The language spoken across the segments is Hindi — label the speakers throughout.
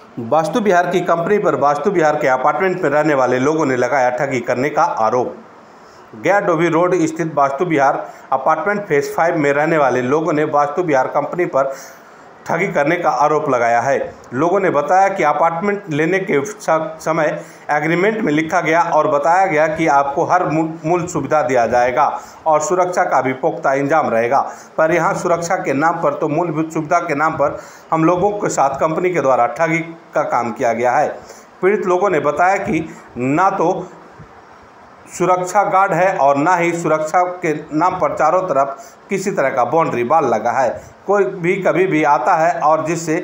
Speaker 1: वास्तु विहार की कंपनी पर वास्तु विहार के अपार्टमेंट में रहने वाले लोगों ने लगाया ठगी करने का आरोप। गया डोभी रोड स्थित वास्तु विहार अपार्टमेंट फेज 5 में रहने वाले लोगों ने वास्तु विहार कंपनी पर ठगी करने का आरोप लगाया है। लोगों ने बताया कि अपार्टमेंट लेने के समय एग्रीमेंट में लिखा गया और बताया गया कि आपको हर मूल सुविधा दिया जाएगा और सुरक्षा का भी पुख्ता इंतजाम रहेगा, पर यहां सुरक्षा के नाम पर तो मूलभूत सुविधा के नाम पर हम लोगों के साथ कंपनी के द्वारा ठगी का काम किया गया है। पीड़ित लोगों ने बताया कि ना तो सुरक्षा गार्ड है और ना ही सुरक्षा के नाम पर चारों तरफ किसी तरह का बाउंड्री वाल लगा है। कोई भी कभी भी आता है और जिससे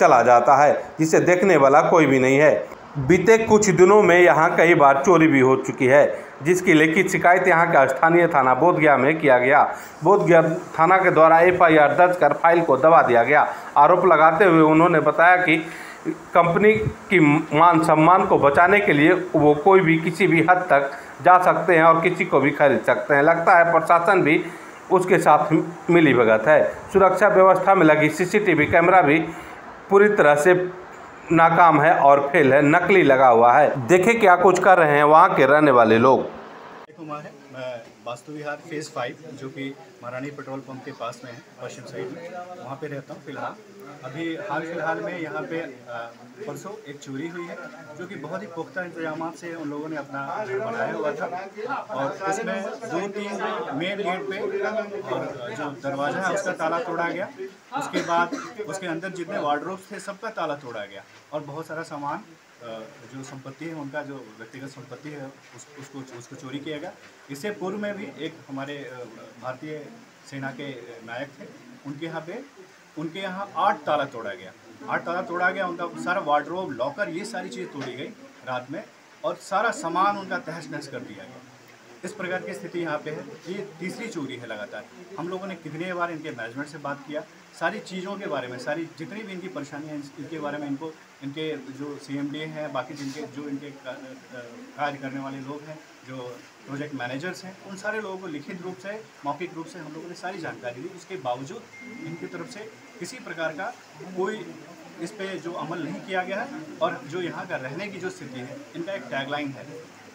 Speaker 1: चला जाता है, जिसे देखने वाला कोई भी नहीं है। बीते कुछ दिनों में यहां कई बार चोरी भी हो चुकी है, जिसकी लिखित शिकायत यहां का स्थानीय थाना बोधगया में किया गया। बोधगया थाना के द्वारा FIR दर्ज कर फाइल को दबा दिया गया। आरोप लगाते हुए उन्होंने बताया कि कंपनी की मान सम्मान को बचाने के लिए वो कोई भी किसी भी हद तक जा सकते हैं और किसी को भी खरीद सकते हैं। लगता है प्रशासन भी उसके साथ मिलीभगत है। सुरक्षा व्यवस्था में लगी CCTV कैमरा भी पूरी तरह से नाकाम है और फेल है, नकली लगा हुआ है। देखें क्या कुछ कर रहे हैं वहाँ के रहने वाले लोग।
Speaker 2: कुमार है, मैं वास्तु विहार फेज़ 5 जो कि महारानी पेट्रोल पंप के पास में है, पश्चिम साइड में, वहाँ पे रहता हूँ फिलहाल। अभी हाल फिलहाल में यहाँ पे परसों एक चोरी हुई है, जो कि बहुत ही पुख्ता इंतजाम से उन लोगों ने अपना घर बनाया हुआ था और उसमें 2-3 मेन गेट पे और जो दरवाज़ा है उसका ताला तोड़ा गया। उसके बाद उसके अंदर जितने वार्डरोब्स थे सबका ताला तोड़ा गया और बहुत सारा सामान जो संपत्ति है उनका जो व्यक्तिगत संपत्ति है उसको चोरी किया गया। इससे पूर्व में भी एक हमारे भारतीय सेना के नायक थे, उनके यहाँ 8 ताला तोड़ा गया। 8 ताला तोड़ा गया, उनका सारा वार्डरोब, लॉकर, ये सारी चीज़ तोड़ी गई रात में और सारा सामान उनका तहस नहस कर दिया गया। इस प्रकार की स्थिति यहाँ पे है। ये तीसरी चोरी है लगातार। हम लोगों ने कितने बार इनके मैनेजमेंट से बात किया, सारी चीज़ों के बारे में, सारी जितनी भी इनकी परेशानियाँ हैं इनके बारे में इनके जो CMD हैं, बाकी इनके कार्य करने वाले लोग हैं, जो प्रोजेक्ट मैनेजर्स हैं, उन सारे लोगों को लिखित रूप से, मौखिक रूप से हम लोगों ने सारी जानकारी दी। उसके बावजूद इनकी तरफ से किसी प्रकार का कोई इस पे जो अमल नहीं किया गया है। और जो यहाँ का रहने की जो स्थिति है, इनका एक टैगलाइन है,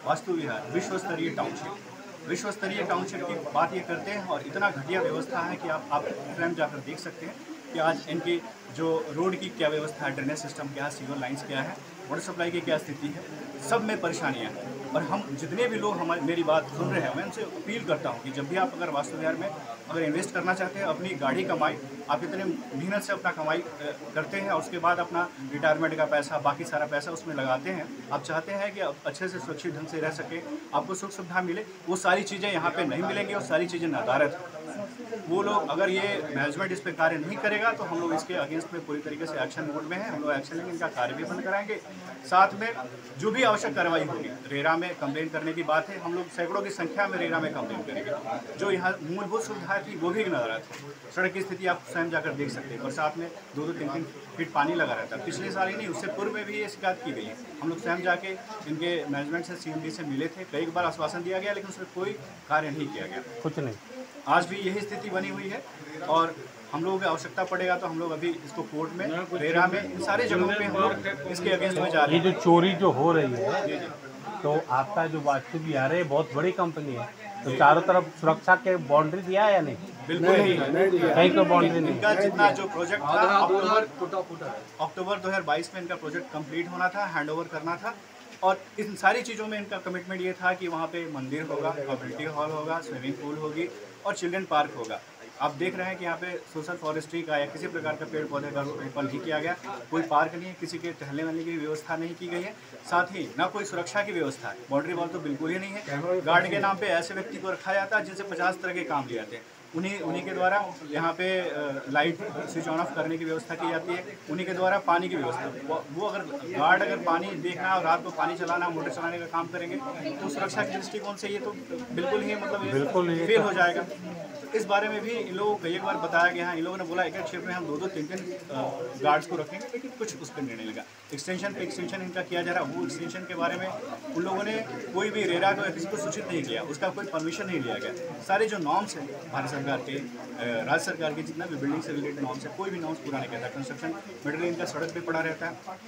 Speaker 2: वास्तु विहार विश्व स्तरीय टाउनशिप। विश्व स्तरीय टाउनशिप की बात ये करते हैं और इतना घटिया व्यवस्था है कि आप स्वयं जाकर देख सकते हैं कि आज इनकी जो रोड की क्या व्यवस्था है, ड्रेनेज सिस्टम क्या है, सीवर लाइंस क्या है, वाटर सप्लाई की क्या स्थिति है, सब में परेशानियां हैं। और हम जितने भी लोग मेरी बात सुन रहे हैं, मैं उनसे अपील करता हूं कि जब भी आप अगर वास्तु विहार में अगर इन्वेस्ट करना चाहते हैं, अपनी गाड़ी कमाई, आप इतने मेहनत से अपना कमाई करते हैं और उसके बाद अपना रिटायरमेंट का पैसा, बाकी सारा पैसा उसमें लगाते हैं, आप चाहते हैं कि अच्छे से सुरक्षित ढंग से रह सके, आपको सुख सुविधा मिले, वो सारी चीज़ें यहाँ पे नहीं मिलेंगी और सारी चीज़ें नदारत हैं। वो लोग अगर ये मैनेजमेंट इस पर कार्य नहीं करेगा तो हम लोग इसके अगेंस्ट में पूरी तरीके से एक्शन मोड में हैं। हम लोग एक्शन लेंगे, इनका कार्य भी बंद कराएंगे। साथ में जो भी आवश्यक कार्रवाई होगी, रेरा में कंप्लेंट करने की बात है, हम लोग सैकड़ों की संख्या में रेरा में कंप्लेंट करेंगे। जो यहाँ मूलभूत सुविधा थी वो भी नजर आती है। सड़क की स्थिति आप स्वयं जाकर देख सकते हैं, बरसात में 2-3 फीट पानी लगा रहता है। पिछले साल ही नहीं, उससे पूर्व में भी ये शिकायत की गई है। हम लोग स्वयं जाके इनके मैनेजमेंट से, CMD से मिले थे, कई बार आश्वासन दिया गया लेकिन उसमें कोई कार्य नहीं किया गया, कुछ नहीं। आज भी यही स्थिति बनी हुई है और हम लोगों की आवश्यकता पड़ेगा तो हम लोग अभी इसको कोर्ट में, रेरा में, इन सारी जगहों पे हम लोग इसके अगेंस्ट में जा रहे हैं।
Speaker 3: ये जो चोरी जो हो रही है, तो आपका जो वास्तु विहार है बहुत बड़ी कंपनी है, तो चारों तरफ सुरक्षा के बाउंड्री दिया है या नहीं?
Speaker 2: बिल्कुल नहीं,
Speaker 3: कहीं कोई बाउंड्री नहीं।
Speaker 2: इनका जितना जो प्रोजेक्ट था अक्टूबर 2022 में इनका प्रोजेक्ट कंप्लीट होना था, हैंडओवर करना था और इन सारी चीज़ों में इनका कमिटमेंट ये था कि वहाँ पे मंदिर होगा, कम्युनिटी हॉल होगा, स्विमिंग पूल होगी और चिल्ड्रन पार्क होगा। आप देख रहे हैं कि यहाँ पे सोशल फॉरेस्ट्री का या किसी प्रकार का पेड़ पौधे का रोपण नहीं किया गया, कोई पार्क नहीं है, किसी के टहलने वाले की व्यवस्था नहीं की गई है, साथ ही ना कोई सुरक्षा की व्यवस्था है, बाउंड्री वॉल तो बिल्कुल ही नहीं है। गार्ड के नाम पे ऐसे व्यक्ति को रखा जाता है जिनसे 50 तरह के काम लिए जाते हैं। उन्हीं के द्वारा यहाँ पे लाइट स्विच ऑन ऑफ करने की व्यवस्था की जाती है, उन्हीं के द्वारा पानी की व्यवस्था। वो अगर गार्ड अगर पानी देखना और रात को पानी चलाना, मोटर चलाने का काम करेंगे तो सुरक्षा के दृष्टिकोण से ये तो बिल्कुल ही मतलब फेल हो जाएगा। इस बारे में भी इन लोगों को कई बार बताया गया है। इन लोगों ने बोला एक शिफ्ट में हम 2-2, 3-3 गार्ड्स को रखेंगे, लेकिन कुछ उस पर निर्णय लगा। एक्सटेंशन पे एक्सटेंशन इनका किया जा रहा है। वो एक्सटेंशन के बारे में उन लोगों ने कोई भी रेरा को किसी को सूचित नहीं किया, उसका कोई परमिशन नहीं लिया गया। सारे जो नॉर्म्स हैं भारत सरकार के, राज्य सरकार के, जितना भी बिल्डिंग से रिलेटेड नॉर्म्स है, कोई भी नॉर्म्स पूरा नहीं करता। कंस्ट्रक्शन मटेरियल इनका सड़क पे पड़ा रहता है,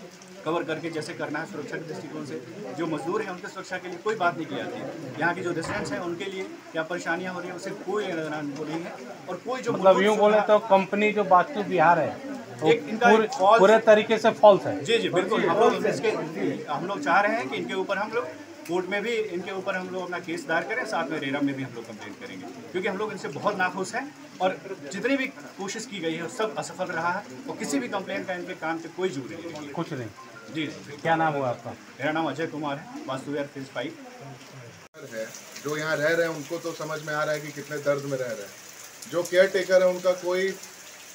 Speaker 2: कवर करके जैसे करना है सुरक्षा के दृष्टिकोण से। जो मजदूर हैं उनकी सुरक्षा के लिए कोई बात नहीं की जाती। यहाँ की जो रेजिडेंट्स हैं उनके लिए क्या परेशानियाँ हो रही है, उससे कोई लेना नहीं है। और कोई जो
Speaker 3: मतलब यूँ बोले तो कंपनी जो वास्तु विहार है
Speaker 2: एक इनका
Speaker 3: पूरे तरीके से फॉल्स है।
Speaker 2: जी जी बिल्कुल। हम लोग चाह रहे हैं कि इनके ऊपर हम लोग कोर्ट में भी इनके ऊपर हम लोग अपना केस दायर करें, साथ में रेरा में भी हम लोग कंप्लेन करेंगे, क्योंकि हम लोग इनसे बहुत नाखुश हैं और जितनी भी कोशिश की गई है सब असफल रहा है और किसी भी कंप्लेन का इनके काम पे कोई जोर नहीं है।
Speaker 3: कुछ नहीं।
Speaker 2: जी
Speaker 3: क्या नाम हुआ आपका?
Speaker 2: मेरा नाम अजय कुमार है, वास्तु विहार फेज 5
Speaker 4: है। जो यहाँ रह रहे हैं उनको तो समझ में आ रहा है कि कितने दर्द में रह रहे हैं। जो केयर टेकर है उनका कोई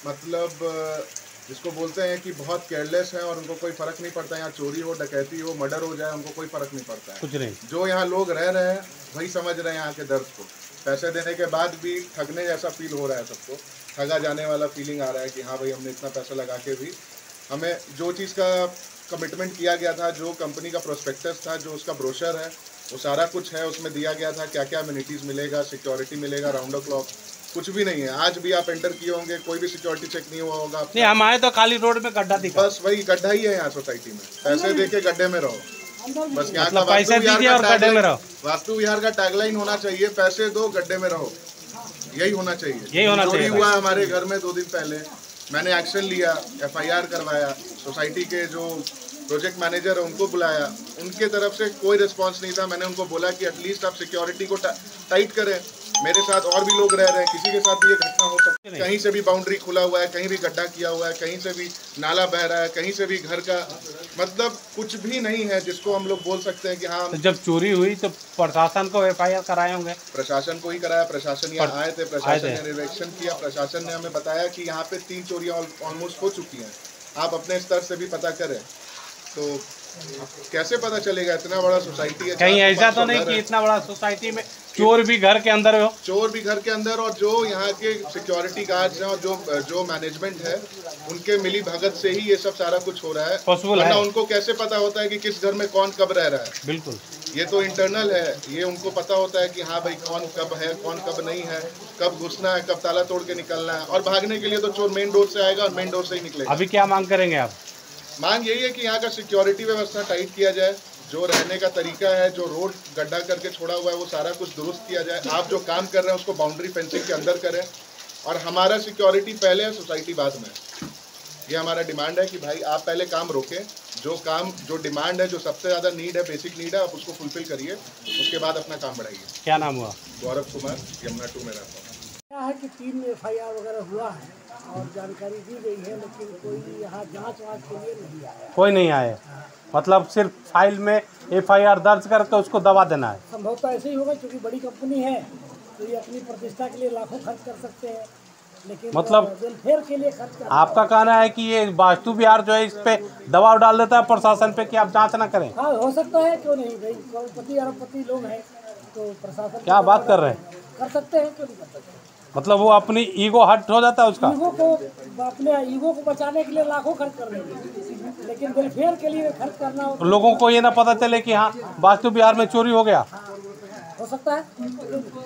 Speaker 4: मतलब जिसको बोलते हैं कि बहुत केयरलेस है और उनको कोई फ़र्क नहीं पड़ता। यहाँ चोरी हो, डकैती हो, मर्डर हो जाए, उनको कोई फ़र्क नहीं पड़ता है।
Speaker 3: कुछ नहीं।
Speaker 4: जो यहाँ लोग रह रहे हैं वही समझ रहे हैं यहाँ के दर्द को। पैसे देने के बाद भी ठगने जैसा फील हो रहा है सबको, ठगा जाने वाला फीलिंग आ रहा है कि हाँ भाई हमने इतना पैसा लगा के भी हमें जो चीज़ का कमिटमेंट किया गया था, जो कंपनी का प्रोस्पेक्टस था, जो उसका ब्रोशर है, वो सारा कुछ है। उसमें दिया गया था क्या क्या अम्यूनिटीज़ मिलेगा, सिक्योरिटी मिलेगा, राउंड द क्लॉक। कुछ भी नहीं है। आज भी आप एंटर किए होंगे, कोई भी सिक्योरिटी चेक नहीं हुआ होगा।
Speaker 3: नहीं, हम आए तो खाली रोड में गड्ढा दिखा।
Speaker 4: बस वही गड्ढा ही है यहाँ सोसाइटी में। पैसे दे के गड्ढे में रहो, बस। यहाँ
Speaker 3: मतलब पैसे दीजिए और गड्ढे में रहो।
Speaker 4: वास्तु विहार का टैगलाइन होना चाहिए, पैसे दो गड्ढे में रहो। यही होना चाहिए।
Speaker 3: यही होना चाहिए।
Speaker 4: चोरी हुआ हमारे घर में 2 दिन पहले, मैंने एक्शन लिया, FIR करवाया। सोसाइटी के जो प्रोजेक्ट मैनेजर है उनको बुलाया, उनके तरफ से कोई रिस्पांस नहीं था। मैंने उनको बोला कि एटलीस्ट आप सिक्योरिटी को टाइट करें। मेरे साथ और भी लोग रह रहे हैं, किसी के साथ भी ये घटना हो सकती है। कहीं से भी बाउंड्री खुला हुआ है, कहीं भी गड्ढा किया हुआ है, कहीं से भी नाला बह रहा है, कहीं से भी घर का मतलब कुछ भी नहीं है जिसको हम लोग बोल सकते हैं कि हाँ।
Speaker 3: तो जब चोरी हुई तो प्रशासन को FIR कराए होंगे?
Speaker 4: प्रशासन को ही कराया। प्रशासन यहाँ आए थे, प्रशासन ने निरीक्षण किया। प्रशासन ने हमें बताया कि यहाँ पे 3 चोरियाँ ऑलमोस्ट हो चुकी हैं। आप अपने स्तर से भी पता करें तो कैसे पता चलेगा? इतना बड़ा सोसाइटी है।
Speaker 3: कहीं ऐसा तो नहीं कि इतना बड़ा सोसाइटी में चोर भी घर के अंदर हो?
Speaker 4: चोर भी घर के अंदर, और जो यहाँ के सिक्योरिटी गार्ड्स हैं और जो मैनेजमेंट है उनके मिली भगत से ही ये सब सारा कुछ हो रहा है।
Speaker 3: पॉसिबल है।
Speaker 4: उनको कैसे पता होता है कि किस घर में कौन कब रह रहा है?
Speaker 3: बिल्कुल,
Speaker 4: ये तो इंटरनल है। ये उनको पता होता है कि हाँ भाई कौन कब है, कौन कब नहीं है, कब घुसना है, कब ताला तोड़ के निकलना है। और भागने के लिए तो चोर मेन डोर से आएगा और मेन डोर से ही निकलेगा।
Speaker 3: अभी क्या मांग करेंगे आप?
Speaker 4: मांग यही है कि यहाँ का सिक्योरिटी व्यवस्था टाइट किया जाए, जो रहने का तरीका है, जो रोड गड्ढा करके छोड़ा हुआ है वो सारा कुछ दुरुस्त किया जाए। आप जो काम कर रहे हैं उसको बाउंड्री फेंसिंग के अंदर करें, और हमारा सिक्योरिटी पहले है, सोसाइटी बाद में। ये हमारा डिमांड है कि भाई आप पहले काम रोकें, जो डिमांड है, जो सबसे ज़्यादा नीड है, बेसिक नीड है, आप उसको फुलफिल करिए, उसके बाद अपना काम बढ़ाइए।
Speaker 3: क्या नाम हुआ?
Speaker 4: गौरव कुमार, यमुना 2 में रहता हूँ।
Speaker 5: क्या है कि 3 FIR वगैरह हुआ है और जानकारी दी गई है, लेकिन कोई यहाँ जांच वाँच के लिए नहीं आया।
Speaker 3: कोई नहीं आए? मतलब सिर्फ फाइल में FIR दर्ज करके उसको दबा देना है?
Speaker 5: संभवतः ऐसे ही होगा, क्योंकि बड़ी कंपनी है तो ये अपनी प्रतिष्ठा के लिए लाखों खर्च कर सकते हैं, लेकिन
Speaker 3: मतलब
Speaker 5: वेलफेयर के लिए खर्च कर।
Speaker 3: आपका कहना है कि ये वास्तु विहार जो है इस पे दबाव डाल देता है प्रशासन पे कि आप जांच ना करें?
Speaker 5: हाँ, हो सकता है, क्यों नहीं भाई। करोड़पति अरबपति लोग हैं तो प्रशासन
Speaker 3: क्या बात कर रहे हैं?
Speaker 5: कर सकते हैं, क्यों नहीं कर सकते।
Speaker 3: मतलब वो अपनी ईगो हट हो जाता है उसका?
Speaker 5: अपने ईगो को बचाने के लिए लाखों खर्च कर रहे हैं, लेकिन वेलफेयर के लिए खर्च करना हो।
Speaker 3: लोगों को ये ना पता चले कि हाँ वास्तु विहार में चोरी हो गया।
Speaker 5: हो सकता है।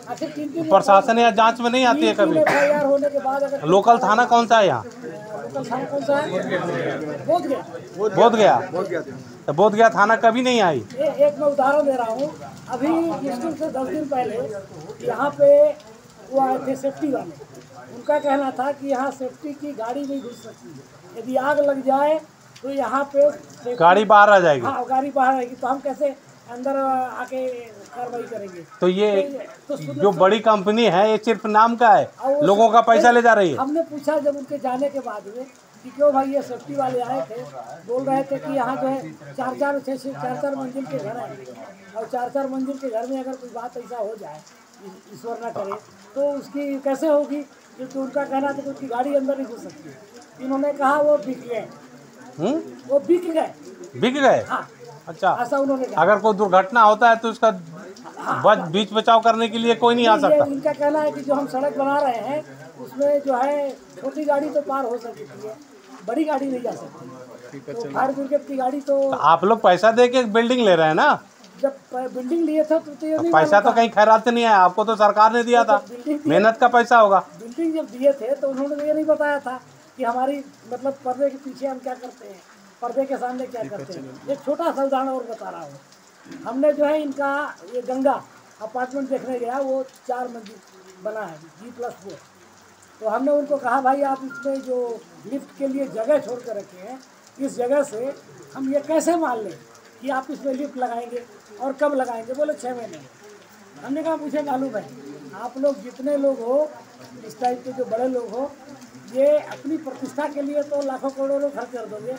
Speaker 5: आखिर 3
Speaker 3: प्रशासन या जांच में नहीं आती है कभी?
Speaker 5: FIR होने के बाद अगर
Speaker 3: लोकल थाना कौन सा है यहाँ?
Speaker 5: लोकल थाना कौन सा है? बोधगया। तो बोधगया थाना कभी नहीं आई? एक मैं उदाहरण दे रहा हूँ। अभी मुश्किल से 10 दिन पहले यहाँ पे वो आए थे सेफ्टी वाले। उनका कहना था कि यहाँ सेफ्टी की गाड़ी नहीं घुस सकती है, यदि आग लग जाए तो यहाँ पे
Speaker 3: गाड़ी बाहर आ जाएगी।
Speaker 5: हाँ, गाड़ी बाहर आएगी, तो हम कैसे अंदर आके कार्रवाई करेंगे?
Speaker 3: तो ये जो बड़ी कंपनी है ये सिर्फ नाम का है, लोगों का पैसा ले जा रही है।
Speaker 5: हमने पूछा जब उनके जाने के बाद में कि क्यों भाई ये सेफ्टी वाले आए थे, बोल रहे थे कि यहाँ जो है 4-4 मंजिल के घर हैं, और 4-4 मंजिल के घर में अगर कोई बात ऐसा हो जाए, ईश्वर ना करे, तो उसकी कैसे होगी? क्योंकि उनका कहना था कि उसकी गाड़ी अंदर नहीं घुस सकती। इन्होंने कहा वो बिक गए। वो बिक गए।
Speaker 3: बिक गए?
Speaker 5: हाँ,
Speaker 3: अच्छा,
Speaker 5: ऐसा उन्होंने कहा।
Speaker 3: अगर कोई दुर्घटना होता है तो उसका बस बीच बचाव करने के लिए कोई नहीं आ सकता।
Speaker 5: इनका कहना है कि जो हम सड़क बना रहे हैं उसमें जो है छोटी गाड़ी तो पार हो सकती है, बड़ी गाड़ी नहीं जा सकती। तो फायर ब्रिगेड की गाड़ी तो
Speaker 3: आप लोग पैसा दे के बिल्डिंग ले रहे हैं ना?
Speaker 5: जब बिल्डिंग लिए थे तो ये नहीं
Speaker 3: पैसा तो कहीं खैरात से नहीं आया, आपको तो सरकार ने दिया था, मेहनत का पैसा होगा।
Speaker 5: बिल्डिंग जब दिए थे तो उन्होंने ये नहीं बताया था कि हमारी मतलब पर्दे के पीछे हम क्या करते हैं, पर्दे के सामने क्या करते हैं। एक छोटा सा उदाहरण और बता रहा हूँ। हमने जो है इनका ये गंगा अपार्टमेंट देखने गया, वो 4 मंजिल बना है G+4। तो हमने उनको कहा भाई आप इसमें जो लिफ्ट के लिए जगह छोड़ कर रखे हैं, इस जगह से हम ये कैसे मान लें कि आप इसमें लिफ्ट लगाएंगे और कब लगाएंगे? बोले 6 महीने। हमने कहा मुझे मालूम है आप लोग जितने लोग हो, इस टाइप के जो बड़े लोग हो, ये अपनी प्रतिष्ठा के लिए तो लाखों करोड़ों खर्च कर दोगे,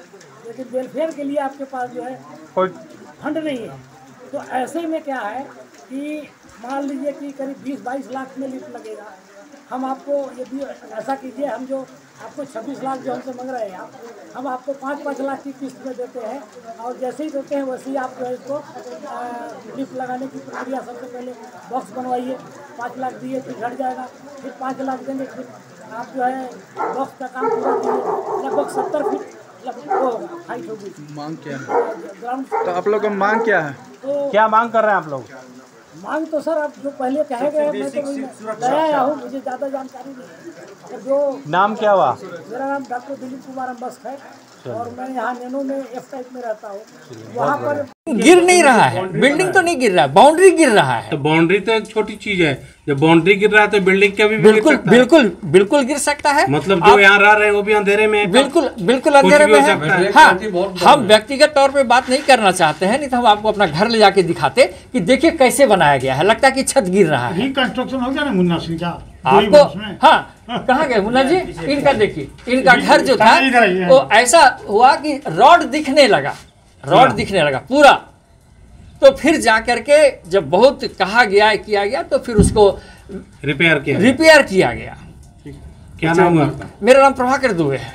Speaker 5: लेकिन वेलफेयर के लिए आपके पास जो है
Speaker 3: कोई
Speaker 5: फंड नहीं है। तो ऐसे में क्या है कि मान लीजिए कि करीब 20-22 लाख में लिफ्ट लगेगा। हम आपको यदि ऐसा कीजिए, हम जो आपको 26 लाख जो हमसे मांग रहे हैं आप, हम आपको 5-5 लाख की किस्त में देते हैं, और जैसे ही देते हैं वैसे ही आप जो है इसको लिफ्ट लगाने की प्रक्रिया सबसे पहले बॉक्स बनवाइए। 5 लाख दिए फिर घट जाएगा, फिर 5 लाख देंगे, फिर आप जो है बॉक्स का काम पूरा कीजिए। लगभग 70 फीट हाइट होगी।
Speaker 6: मांग क्या है?
Speaker 5: ग्राउंड
Speaker 6: तो आप लोग का मांग क्या है?
Speaker 5: तो
Speaker 3: क्या मांग कर रहे हैं आप लोग?
Speaker 5: मांग तो सर आप जो पहले कहे गए, मैं तो नया आया हूँ, मुझे ज़्यादा जानकारी नहीं है। तो जो
Speaker 3: नाम क्या हुआ?
Speaker 5: मेरा नाम डॉक्टर दिलीप कुमार अम्बस्क है और मैं यहाँ नैनो में F टाइप में रहता हूँ। वहाँ पर
Speaker 7: गिर नहीं रहा है, बिल्डिंग तो नहीं गिर रहा है, बाउंड्री गिर रहा है।
Speaker 3: तो बाउंड्री तो एक छोटी चीज है, जब बाउंड्री गिर रहा है तो बिल्डिंग क्या भी
Speaker 7: बिल्कुल बिल्कुल बिल्कुल गिर सकता है।
Speaker 3: मतलब जो यहाँ रह रहे हैं वो भी अंधेरे में है।
Speaker 7: बिल्कुल बिल्कुल अंधेरे में है। हाँ, हम व्यक्तिगत तौर पे बात नहीं करना चाहते हैं, नहीं तो हम आपको अपना घर ले जाके दिखाते कि देखिए कैसे बनाया गया है। लगता है कि छत गिर रहा है।
Speaker 8: रिकंस्ट्रक्शन हो गया ना मुन्ना सिंह का
Speaker 7: आपको। हाँ, कहाँ गए मुन्ना जी? इनका देखिए, इनका घर जो था वो ऐसा हुआ कि रॉड दिखने लगा, रॉड दिखने लगा पूरा। तो फिर जाकर के जब बहुत कहा गया किया गया तो फिर उसको रिपेयर किया गया।
Speaker 3: क्या नाम है आपका?
Speaker 7: मेरा नाम प्रभाकर दुबे है।